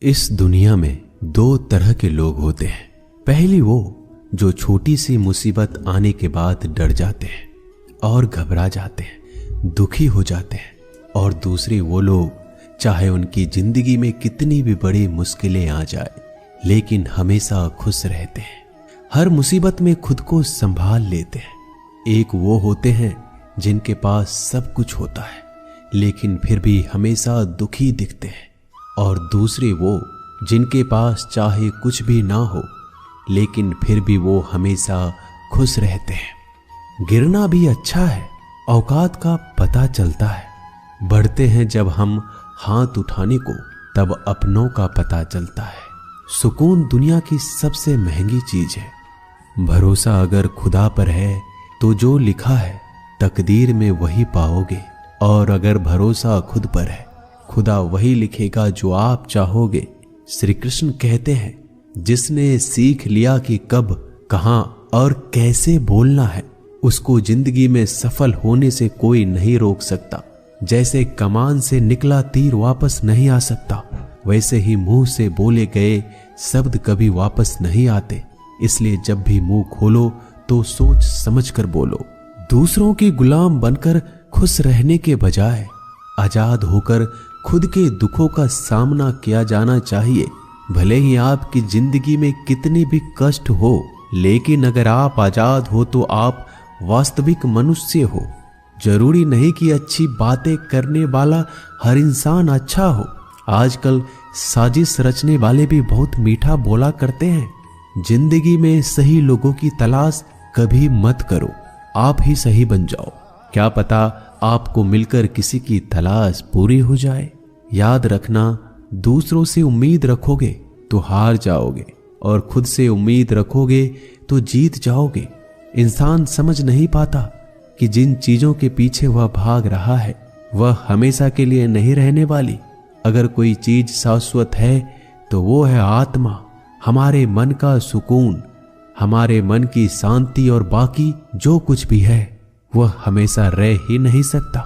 इस दुनिया में दो तरह के लोग होते हैं। पहली वो जो छोटी सी मुसीबत आने के बाद डर जाते हैं और घबरा जाते हैं, दुखी हो जाते हैं। और दूसरे वो लोग चाहे उनकी जिंदगी में कितनी भी बड़ी मुश्किलें आ जाए लेकिन हमेशा खुश रहते हैं, हर मुसीबत में खुद को संभाल लेते हैं। एक वो होते हैं जिनके पास सब कुछ होता है लेकिन फिर भी हमेशा दुखी दिखते हैं, और दूसरे वो जिनके पास चाहे कुछ भी ना हो लेकिन फिर भी वो हमेशा खुश रहते हैं। गिरना भी अच्छा है, औकात का पता चलता है। बढ़ते हैं जब हम हाथ उठाने को तब अपनों का पता चलता है। सुकून दुनिया की सबसे महंगी चीज है। भरोसा अगर खुदा पर है तो जो लिखा है तकदीर में वही पाओगे, और अगर भरोसा खुद पर है खुदा वही लिखेगा जो आप चाहोगे। श्री कृष्ण कहते हैं, जिसने सीख लिया कि कब, कहां और कैसे बोलना है, उसको जिंदगी में सफल होने से कोई नहीं रोक सकता। जैसे कमान से निकला तीर वापस नहीं आ सकता, वैसे ही मुंह से बोले गए शब्द कभी वापस नहीं आते। इसलिए जब भी मुंह खोलो तो सोच समझ कर बोलो। दूसरों की गुलाम बनकर खुश रहने के बजाय आजाद होकर खुद के दुखों का सामना किया जाना चाहिए। भले ही आपकी जिंदगी में कितने भी कष्ट हो, लेकिन अगर आप आजाद हो तो आप वास्तविक मनुष्य हो। जरूरी नहीं कि अच्छी बातें करने वाला हर इंसान अच्छा हो। आजकल साजिश रचने वाले भी बहुत मीठा बोला करते हैं। जिंदगी में सही लोगों की तलाश कभी मत करो, आप ही सही बन जाओ। क्या पता आपको मिलकर किसी की तलाश पूरी हो जाए। याद रखना, दूसरों से उम्मीद रखोगे तो हार जाओगे, और खुद से उम्मीद रखोगे तो जीत जाओगे। इंसान समझ नहीं पाता कि जिन चीजों के पीछे वह भाग रहा है वह हमेशा के लिए नहीं रहने वाली। अगर कोई चीज शाश्वत है तो वो है आत्मा, हमारे मन का सुकून, हमारे मन की शांति, और बाकी जो कुछ भी है वह हमेशा रह ही नहीं सकता।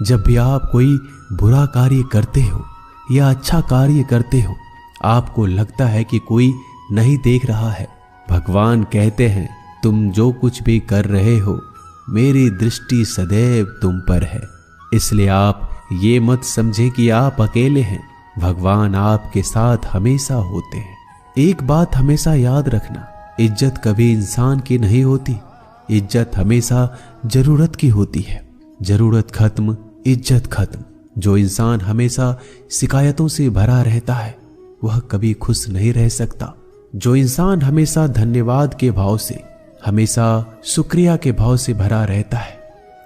जब भी आप कोई बुरा कार्य करते हो या अच्छा कार्य करते हो, आपको लगता है कि कोई नहीं देख रहा है। भगवान कहते हैं, तुम जो कुछ भी कर रहे हो मेरी दृष्टि सदैव तुम पर है। इसलिए आप ये मत समझे कि आप अकेले हैं, भगवान आपके साथ हमेशा होते हैं। एक बात हमेशा याद रखना, इज्जत कभी इंसान की नहीं होती, इज्जत हमेशा जरूरत की होती है। जरूरत खत्म, इज्जत खत्म। जो इंसान हमेशा शिकायतों से भरा रहता है वह कभी खुश नहीं रह सकता। जो इंसान हमेशा धन्यवाद के भाव से, हमेशा शुक्रिया के भाव से भरा रहता है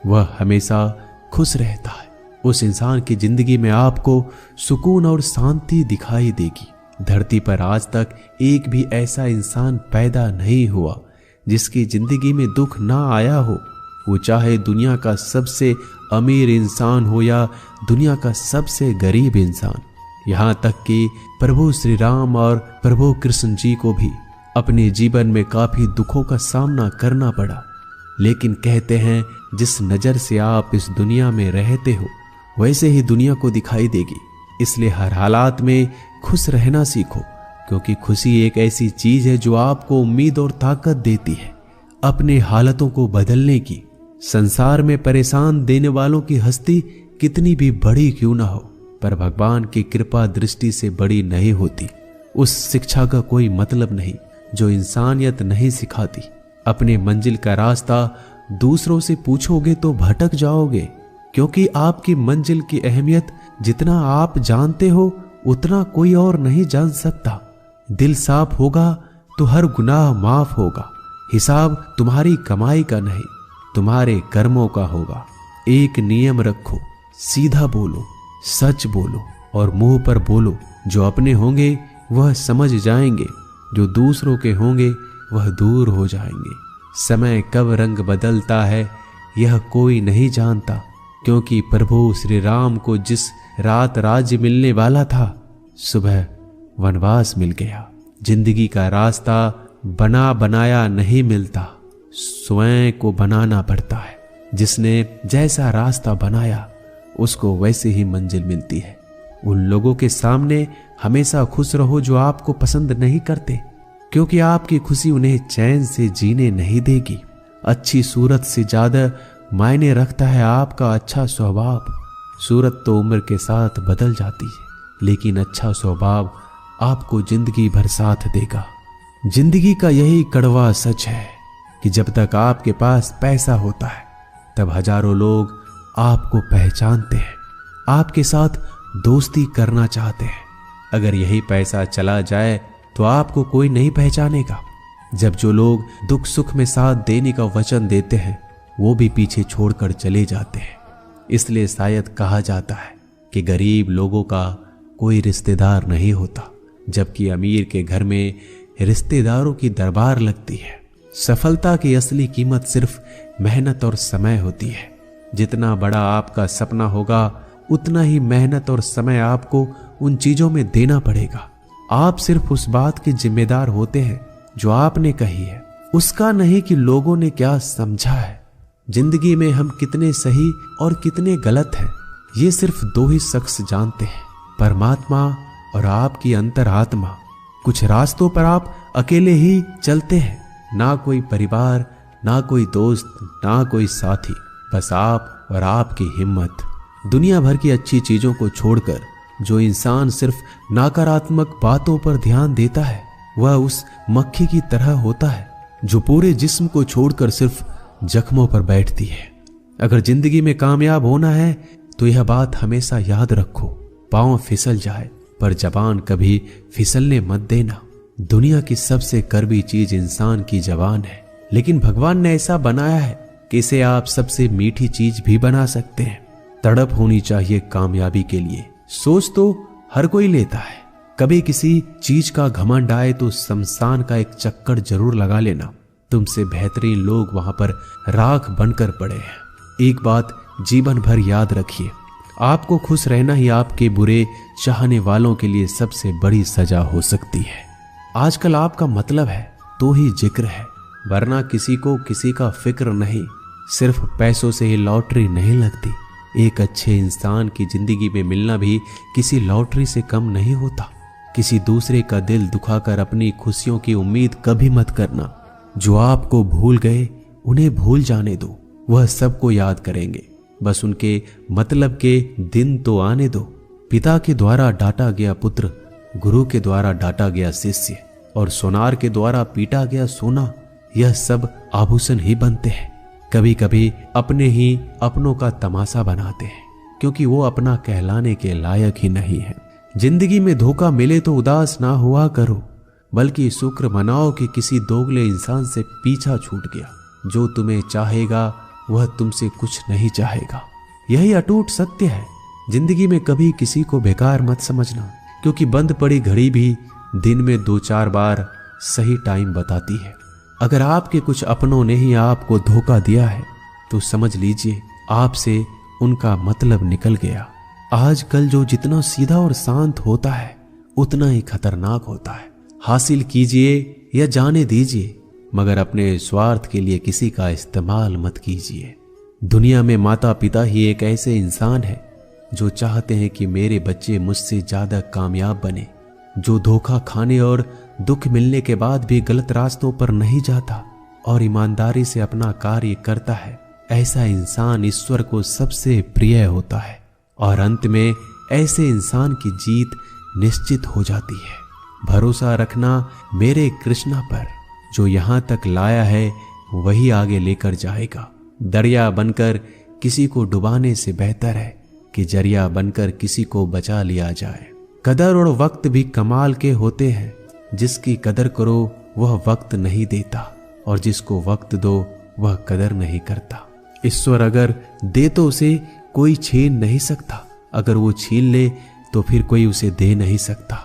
वह हमेशा खुश रहता है। उस इंसान की जिंदगी में आपको सुकून और शांति दिखाई देगी। धरती पर आज तक एक भी ऐसा इंसान पैदा नहीं हुआ जिसकी जिंदगी में दुख ना आया हो। वो चाहे दुनिया का सबसे अमीर इंसान हो या दुनिया का सबसे गरीब इंसान। यहाँ तक कि प्रभु श्री राम और प्रभु कृष्ण जी को भी अपने जीवन में काफी दुखों का सामना करना पड़ा। लेकिन कहते हैं, जिस नजर से आप इस दुनिया में रहते हो वैसे ही दुनिया को दिखाई देगी। इसलिए हर हालात में खुश रहना सीखो, क्योंकि खुशी एक ऐसी चीज है जो आपको उम्मीद और ताकत देती है अपने हालतों को बदलने की। संसार में परेशान देने वालों की हस्ती कितनी भी बड़ी क्यों ना हो, पर भगवान की कृपा दृष्टि से बड़ी नहीं होती। उस शिक्षा का कोई मतलब नहीं जो इंसानियत नहीं सिखाती। अपने मंजिल का रास्ता दूसरों से पूछोगे तो भटक जाओगे, क्योंकि आपकी मंजिल की अहमियत जितना आप जानते हो उतना कोई और नहीं जान सकता। दिल साफ होगा तो हर गुनाह माफ होगा। हिसाब तुम्हारी कमाई का नहीं, तुम्हारे कर्मों का होगा। एक नियम रखो, सीधा बोलो, सच बोलो और मुंह पर बोलो। जो अपने होंगे वह समझ जाएंगे, जो दूसरों के होंगे वह दूर हो जाएंगे। समय कब रंग बदलता है यह कोई नहीं जानता, क्योंकि प्रभु श्री राम को जिस रात राज्य मिलने वाला था सुबह वनवास मिल गया। जिंदगी का रास्ता बना बनाया नहीं मिलता, स्वयं को बनाना पड़ता है। जिसने जैसा रास्ता बनाया उसको वैसे ही मंजिल मिलती है। उन लोगों के सामने हमेशा खुश रहो जो आपको पसंद नहीं करते, क्योंकि आपकी खुशी उन्हें चैन से जीने नहीं देगी। अच्छी सूरत से ज्यादा मायने रखता है आपका अच्छा स्वभाव। सूरत तो उम्र के साथ बदल जाती है, लेकिन अच्छा स्वभाव आपको जिंदगी भर साथ देगा। जिंदगी का यही कड़वा सच है कि जब तक आपके पास पैसा होता है तब हजारों लोग आपको पहचानते हैं, आपके साथ दोस्ती करना चाहते हैं। अगर यही पैसा चला जाए तो आपको कोई नहीं पहचानेगा। जब जो लोग दुख सुख में साथ देने का वचन देते हैं वो भी पीछे छोड़कर चले जाते हैं। इसलिए शायद कहा जाता है कि गरीब लोगों का कोई रिश्तेदार नहीं होता, जबकि अमीर के घर में रिश्तेदारों की दरबार लगती है। सफलता की असली कीमत सिर्फ मेहनत और समय होती है। जितना बड़ा आपका सपना होगा उतना ही मेहनत और समय आपको उन चीजों में देना पड़ेगा। आप सिर्फ उस बात के जिम्मेदार होते हैं जो आपने कही है, उसका नहीं कि लोगों ने क्या समझा है। जिंदगी में हम कितने सही और कितने गलत हैं ये सिर्फ दो ही शख्स जानते हैं, परमात्मा और आपकी अंतरात्मा। कुछ रास्तों पर आप अकेले ही चलते हैं, ना कोई परिवार, ना कोई दोस्त, ना कोई साथी, बस आप और आपकी हिम्मत। दुनिया भर की अच्छी चीजों को छोड़कर जो इंसान सिर्फ नकारात्मक बातों पर ध्यान देता है वह उस मक्खी की तरह होता है जो पूरे जिस्म को छोड़कर सिर्फ जख्मों पर बैठती है। अगर जिंदगी में कामयाब होना है तो यह बात हमेशा याद रखो, पांव फिसल जाए पर जबान कभी फिसलने मत देना। दुनिया की सबसे कड़वी चीज इंसान की जबान है, लेकिन भगवान ने ऐसा बनाया है कि इसे आप सबसे मीठी चीज भी बना सकते हैं। तड़प होनी चाहिए कामयाबी के लिए। सोच तो हर कोई लेता है, कभी किसी चीज का घमंड आए तो शमशान का एक चक्कर जरूर लगा लेना। तुमसे बेहतरीन लोग वहां पर राख बनकर पड़े हैं। एक बात जीवन भर याद रखिए, आपको खुश रहना ही आपके बुरे चाहने वालों के लिए सबसे बड़ी सजा हो सकती है। आजकल आपका मतलब है तो ही जिक्र है, वरना किसी को किसी का फिक्र नहीं। सिर्फ पैसों से ही लॉटरी नहीं लगती। एक अच्छे इंसान की जिंदगी में मिलना भी किसी लॉटरी से कम नहीं होता। किसी दूसरे का दिल दुखाकर अपनी खुशियों की उम्मीद कभी मत करना। जो आपको भूल गए उन्हें भूल जाने दो, वह सबको याद करेंगे, बस उनके मतलब के दिन तो आने दो। पिता के द्वारा डांटा गया पुत्र, गुरु के द्वारा डांटा गया शिष्य और सोनार के द्वारा पीटा गया सोना, यह सब आभूषण ही बनते हैं। कभी कभी अपने ही अपनों का तमाशा बनाते हैं, क्योंकि वो अपना कहलाने के लायक ही नहीं है। जिंदगी में धोखा मिले तो उदास ना हुआ करो, बल्कि शुक्र मनाओ कि किसी दोगले इंसान से पीछा छूट गया। जो तुम्हें चाहेगा वह तुमसे कुछ नहीं चाहेगा, यही अटूट सत्य है। जिंदगी में कभी किसी को बेकार मत समझना, क्योंकि बंद पड़ी घड़ी भी दिन में 2-4 बार सही टाइम बताती है। अगर आपके कुछ अपनों ने ही आपको धोखा दिया है तो समझ लीजिए आपसे उनका मतलब निकल गया। आजकल जो जितना सीधा और शांत होता है उतना ही खतरनाक होता है। हासिल कीजिए या जाने दीजिए, मगर अपने स्वार्थ के लिए किसी का इस्तेमाल मत कीजिए। दुनिया में माता पिता ही एक ऐसे इंसान है जो चाहते हैं कि मेरे बच्चे मुझसे ज्यादा कामयाब बने, जो धोखा खाने और दुख मिलने के बाद भी गलत रास्तों पर नहीं जाता और ईमानदारी से अपना कार्य करता है। ऐसा इंसान ईश्वर को सबसे प्रिय होता है और अंत में ऐसे इंसान की जीत निश्चित हो जाती है। भरोसा रखना मेरे कृष्णा पर, जो यहां तक लाया है वही आगे लेकर जाएगा। दरिया बनकर किसी को डुबाने से बेहतर है कि जरिया बनकर किसी को बचा लिया जाए। कदर और वक्त भी कमाल के होते हैं। जिसकी कदर करो वह वक्त नहीं देता और जिसको वक्त दो वह कदर नहीं करता। ईश्वर अगर दे तो उसे कोई छीन नहीं सकता, अगर वो छीन ले तो फिर कोई उसे दे नहीं सकता।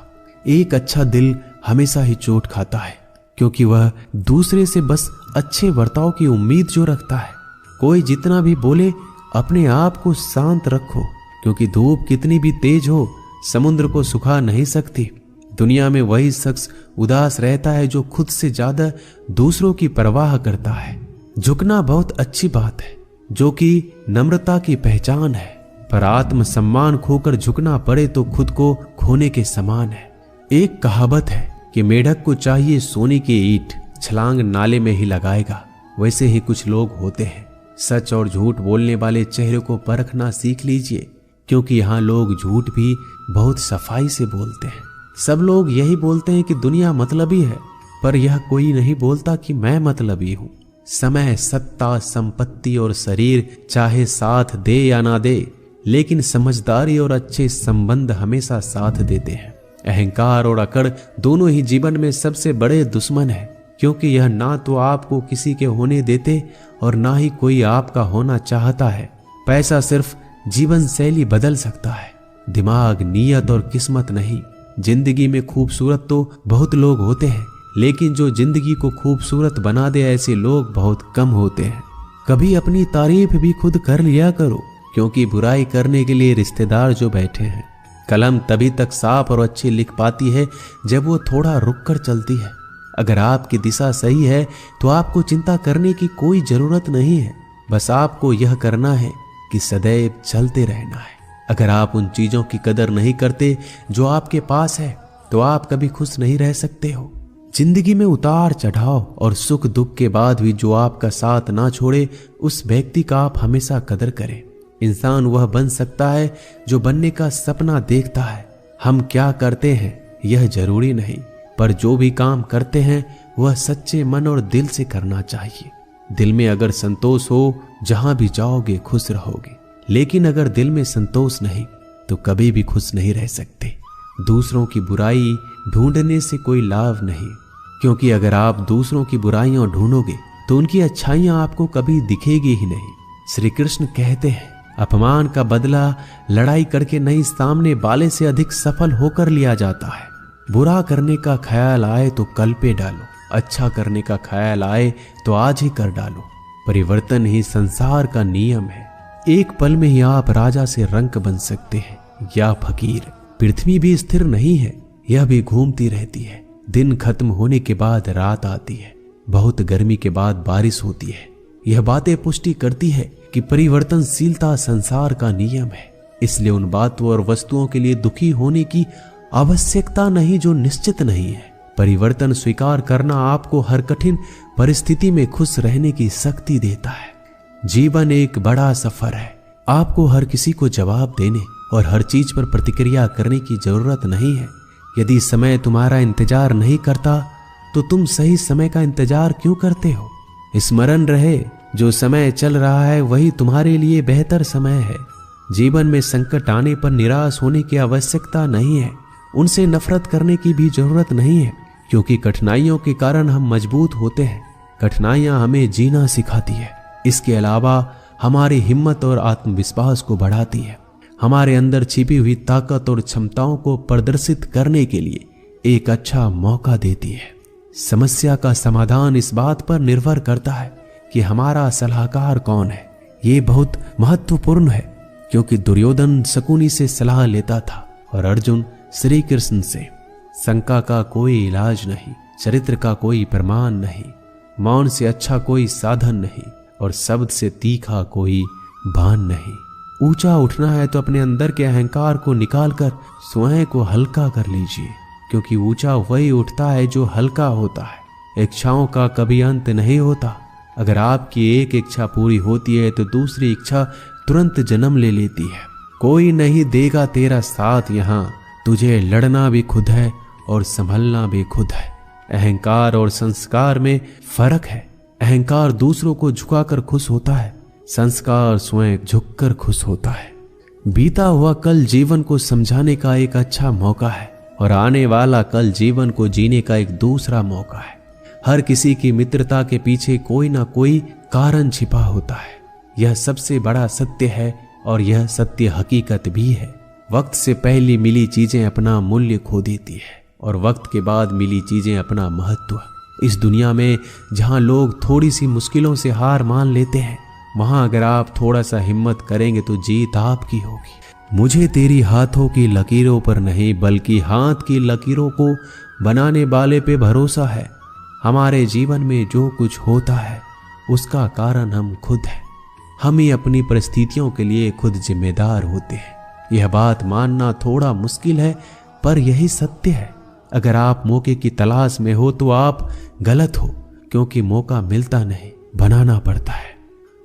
एक अच्छा दिल हमेशा ही चोट खाता है, क्योंकि वह दूसरे से बस अच्छे बर्ताव की उम्मीद जो रखता है। कोई जितना भी बोले अपने आप को शांत रखो, क्योंकि धूप कितनी भी तेज हो समुद्र को सुखा नहीं सकती। दुनिया में वही शख्स उदास रहता है जो खुद से ज्यादा दूसरों की परवाह करता है। झुकना बहुत अच्छी बात है, जो कि नम्रता की पहचान है, पर आत्म सम्मान खोकर झुकना पड़े तो खुद को खोने के समान है। एक कहावत है कि मेढक को चाहिए सोने की ईंट, छलांग नाले में ही लगाएगा। वैसे ही कुछ लोग होते हैं। सच और झूठ बोलने वाले चेहरे को परखना सीख लीजिए, क्योंकि यहाँ लोग झूठ भी बहुत सफाई से बोलते हैं। सब लोग यही बोलते हैं कि दुनिया मतलबी है, पर यह कोई नहीं बोलता कि मैं मतलबी हूं। समय, सत्ता, संपत्ति और शरीर चाहे साथ दे या ना दे, लेकिन समझदारी और अच्छे संबंध हमेशा साथ देते हैं। अहंकार और अकड़ दोनों ही जीवन में सबसे बड़े दुश्मन है, क्योंकि यह ना तो आपको किसी के होने देते और ना ही कोई आपका होना चाहता है। पैसा सिर्फ जीवन शैली बदल सकता है, दिमाग, नीयत और किस्मत नहीं। जिंदगी में खूबसूरत तो बहुत लोग होते हैं, लेकिन जो जिंदगी को खूबसूरत बना दे ऐसे लोग बहुत कम होते हैं। कभी अपनी तारीफ भी खुद कर लिया करो, क्योंकि बुराई करने के लिए रिश्तेदार जो बैठे हैं। कलम तभी तक साफ और अच्छी लिख पाती है जब वो थोड़ा रुक कर चलती है। अगर आपकी दिशा सही है तो आपको चिंता करने की कोई जरूरत नहीं है। बस आपको यह करना है कि सदैव चलते रहना है। अगर आप उन चीजों की कदर नहीं करते जो आपके पास है, तो आप कभी खुश नहीं रह सकते हो। जिंदगी में उतार चढ़ाव और सुख दुख के बाद भी जो आपका साथ ना छोड़े, उस व्यक्ति का आप हमेशा कदर करें। इंसान वह बन सकता है जो बनने का सपना देखता है। हम क्या करते हैं यह जरूरी नहीं, पर जो भी काम करते हैं वह सच्चे मन और दिल से करना चाहिए। दिल में अगर संतोष हो, जहां भी जाओगे खुश रहोगे, लेकिन अगर दिल में संतोष नहीं तो कभी भी खुश नहीं रह सकते। दूसरों की बुराई ढूंढने से कोई लाभ नहीं, क्योंकि अगर आप दूसरों की बुराइयां ढूंढोगे तो उनकी अच्छाइयां आपको कभी दिखेगी ही नहीं। श्री कृष्ण कहते हैं, अपमान का बदला लड़ाई करके नहीं, सामने वाले से अधिक सफल होकर लिया जाता है। बुरा करने का ख्याल आए तो कल पे डालो, अच्छा करने का ख्याल आए तो आज ही कर डालो। परिवर्तन ही संसार का नियम है। एक पल में ही आप राजा से रंक बन सकते हैं या फकीर। पृथ्वी भी स्थिर नहीं है, यह भी घूमती रहती है। दिन खत्म होने के बाद रात आती है, बहुत गर्मी के बाद बारिश होती है। यह बातें पुष्टि करती है कि परिवर्तनशीलता संसार का नियम है। इसलिए उन बातों और वस्तुओं के लिए दुखी होने की आवश्यकता नहीं जो निश्चित नहीं है। परिवर्तन स्वीकार करना आपको हर कठिन परिस्थिति में खुश रहने की शक्ति देता है। जीवन एक बड़ा सफर है। आपको हर किसी को जवाब देने और हर चीज पर प्रतिक्रिया करने की जरूरत नहीं है। यदि समय तुम्हारा इंतजार नहीं करता तो तुम सही समय का इंतजार क्यों करते हो? स्मरण रहे, जो समय चल रहा है वही तुम्हारे लिए बेहतर समय है। जीवन में संकट आने पर निराश होने की आवश्यकता नहीं है। उनसे नफरत करने की भी जरूरत नहीं है, क्योंकि कठिनाइयों के कारण हम मजबूत होते हैं। कठिनाइयां हमें जीना सिखाती है। इसके अलावा हमारी हिम्मत और आत्मविश्वास को बढ़ाती है। हमारे अंदर छिपी हुई ताकत और क्षमताओं को प्रदर्शित करने के लिए एक अच्छा मौका देती है। समस्या का समाधान इस बात पर निर्भर करता है कि हमारा सलाहकार कौन है। ये बहुत महत्वपूर्ण है, क्योंकि दुर्योधन शकुनी से सलाह लेता था और अर्जुन श्री कृष्ण से। शंका का कोई इलाज नहीं, चरित्र का कोई प्रमाण नहीं, मौन से अच्छा कोई साधन नहीं और शब्द से तीखा कोई बाण नहीं। ऊंचा उठना है तो अपने अंदर के अहंकार को निकालकर स्वयं को हल्का कर लीजिए, क्योंकि ऊंचा वही उठता है जो हल्का होता है। इच्छाओं का कभी अंत नहीं होता। अगर आपकी एक इच्छा पूरी होती है तो दूसरी इच्छा तुरंत जन्म ले लेती है। कोई नहीं देगा तेरा साथ यहाँ, तुझे लड़ना भी खुद है और संभलना भी खुद है। अहंकार और संस्कार में फर्क है। अहंकार दूसरों को झुकाकर खुश होता है, संस्कार स्वयं झुककर खुश होता है। बीता हुआ कल जीवन को समझाने का एक अच्छा मौका है और आने वाला कल जीवन को जीने का एक दूसरा मौका है। हर किसी की मित्रता के पीछे कोई ना कोई कारण छिपा होता है। यह सबसे बड़ा सत्य है और यह सत्य हकीकत भी है। वक्त से पहले मिली चीजें अपना मूल्य खो देती है और वक्त के बाद मिली चीजें अपना महत्व। इस दुनिया में जहां लोग थोड़ी सी मुश्किलों से हार मान लेते हैं, वहां अगर आप थोड़ा सा हिम्मत करेंगे तो जीत आपकी होगी। मुझे तेरी हाथों की लकीरों पर नहीं, बल्कि हाथ की लकीरों को बनाने वाले पे भरोसा है। हमारे जीवन में जो कुछ होता है उसका कारण हम खुद हैं। हम ही अपनी परिस्थितियों के लिए खुद जिम्मेदार होते हैं। यह बात मानना थोड़ा मुश्किल है, पर यही सत्य है। अगर आप मौके की तलाश में हो तो आप गलत हो, क्योंकि मौका मिलता नहीं, बनाना पड़ता है।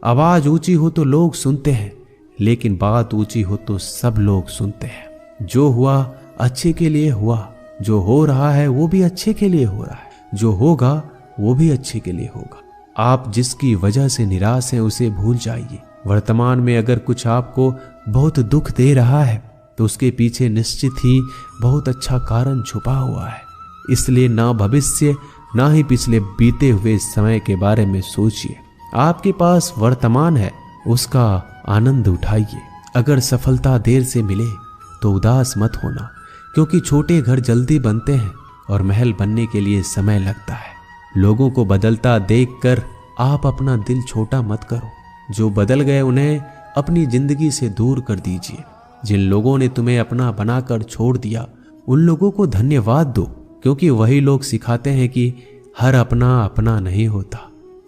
आवाज ऊंची हो तो लोग सुनते हैं, लेकिन बात ऊंची हो तो सब लोग सुनते हैं। जो हुआ अच्छे के लिए हुआ, जो हो रहा है वो भी अच्छे के लिए हो रहा है, जो होगा वो भी अच्छे के लिए होगा। आप जिसकी वजह से निराश हैं उसे भूल जाइए। वर्तमान में अगर कुछ आपको बहुत दुख दे रहा है तो उसके पीछे निश्चित ही बहुत अच्छा कारण छुपा हुआ है। इसलिए ना भविष्य ना ही पिछले बीते हुए समय के बारे में सोचिए। आपके पास वर्तमान है, उसका आनंद उठाइए। अगर सफलता देर से मिले तो उदास मत होना, क्योंकि छोटे घर जल्दी बनते हैं और महल बनने के लिए समय लगता है। लोगों को बदलता देखकर आप अपना दिल छोटा मत करो। जो बदल गए उन्हें अपनी जिंदगी से दूर कर दीजिए। जिन लोगों ने तुम्हें अपना बनाकर छोड़ दिया उन लोगों को धन्यवाद दो, क्योंकि वही लोग सिखाते हैं कि हर अपना अपना नहीं होता।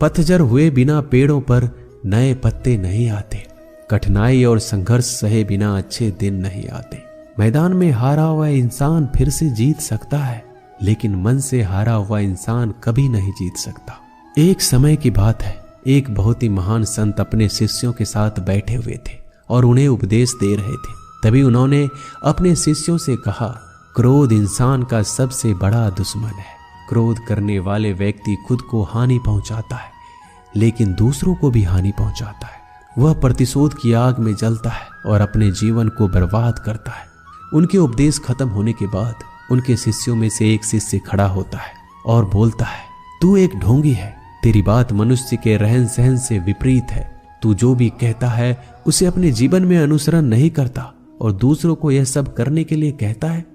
पतझड़ हुए बिना पेड़ों पर नए पत्ते नहीं आते। कठिनाई और संघर्ष सहे बिना अच्छे दिन नहीं आते। मैदान में हारा हुआ इंसान फिर से जीत सकता है, लेकिन मन से हारा हुआ इंसान कभी नहीं जीत सकता। एक समय की बात है, एक बहुत ही महान संत अपने शिष्यों के साथ बैठे हुए थे और उन्हें उपदेश दे रहे थे। तभी उन्होंने अपने शिष्यों से कहा, क्रोध इंसान का सबसे बड़ा दुश्मन है। क्रोध करने वाले व्यक्ति खुद को हानि पहुंचाता है, लेकिन दूसरों को भी हानि पहुंचाता है। वह प्रतिशोध की आग में जलता है और अपने जीवन को बर्बाद करता है। उनके उपदेश खत्म होने के बाद उनके शिष्यों में से एक शिष्य खड़ा होता है और बोलता है, तू एक ढोंगी है। तेरी बात मनुष्य के रहन सहन से विपरीत है। तू जो भी कहता है उसे अपने जीवन में अनुसरण नहीं करता और दूसरों को यह सब करने के लिए कहता है।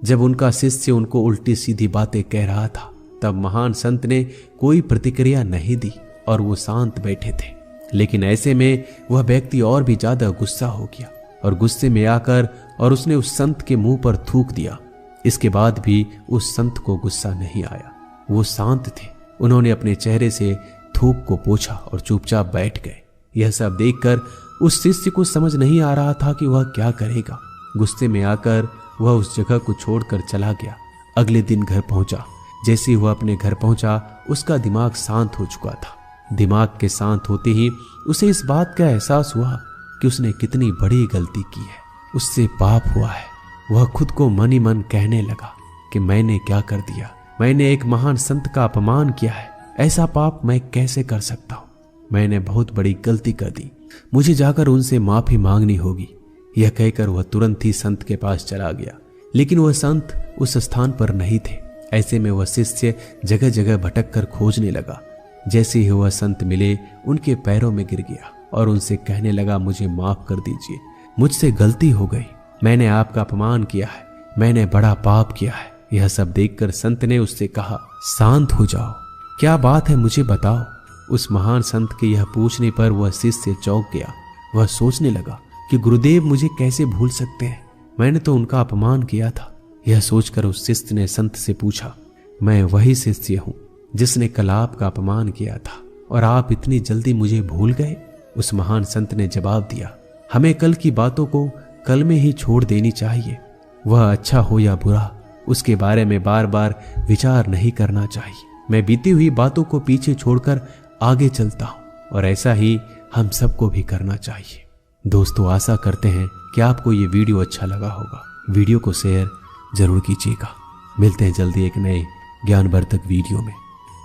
जब उनका शिष्य उनको उल्टी सीधी बातें कह रहा था, तब महान संत ने कोई प्रतिक्रिया नहीं दी और वो शांत बैठे थे। लेकिन ऐसे में वह व्यक्ति और भी ज्यादा गुस्सा हो गया और गुस्से में आकर और उसने उस संत के मुंह पर थूक दिया। इसके बाद भी उस संत को गुस्सा नहीं आया। वो शांत थे। उन्होंने अपने चेहरे से थूक को पोंछा और चुपचाप बैठ गए। यह सब देखकर उस शिष्य को समझ नहीं आ रहा था कि वह क्या करेगा। गुस्से में आकर वह उस जगह को छोड़कर चला गया। अगले दिन घर पहुंचा। जैसे ही वह अपने घर पहुंचा, उसका दिमाग शांत हो चुका था। दिमाग के शांत होते ही उसे इस बात का एहसास हुआ कि उसने कितनी बड़ी गलती की है, उससे पाप हुआ है। वह खुद को मन ही मन कहने लगा कि मैंने क्या कर दिया, मैंने एक महान संत का अपमान किया है, ऐसा पाप मैं कैसे कर सकता हूँ, मैंने बहुत बड़ी गलती कर दी, मुझे जाकर उनसे माफी मांगनी होगी। यह कहकर वह तुरंत ही संत के पास चला गया, लेकिन वह संत उस स्थान पर नहीं थे। ऐसे में वह शिष्य जगह जगह भटक कर खोजने लगा। जैसे ही वह संत मिले, उनके पैरों में गिर गया और उनसे कहने लगा, मुझे माफ कर दीजिए, मुझसे गलती हो गई, मैंने आपका अपमान किया है, मैंने बड़ा पाप किया है। यह सब देखकर संत ने उससे कहा, शांत हो जाओ, क्या बात है मुझे बताओ। उस महान संत के यह पूछने पर वह शिष्य चौंक गया। वह सोचने लगा कि गुरुदेव मुझे कैसे भूल सकते हैं, मैंने तो उनका अपमान किया था। यह सोचकर उस शिष्य ने संत से पूछा, मैं वही शिष्य हूँ जिसने कल आपका अपमान किया था और आप इतनी जल्दी मुझे भूल गए। उस महान संत ने जवाब दिया, हमें कल की बातों को कल में ही छोड़ देनी चाहिए। वह अच्छा हो या बुरा, उसके बारे में बार बार विचार नहीं करना चाहिए। मैं बीती हुई बातों को पीछे छोड़कर आगे चलता हूँ और ऐसा ही हम सबको भी करना चाहिए। दोस्तों, आशा करते हैं कि आपको ये वीडियो अच्छा लगा होगा। वीडियो को शेयर जरूर कीजिएगा। मिलते हैं जल्दी एक नए ज्ञानवर्धक वीडियो में।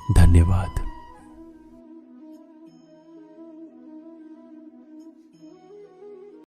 धन्यवाद।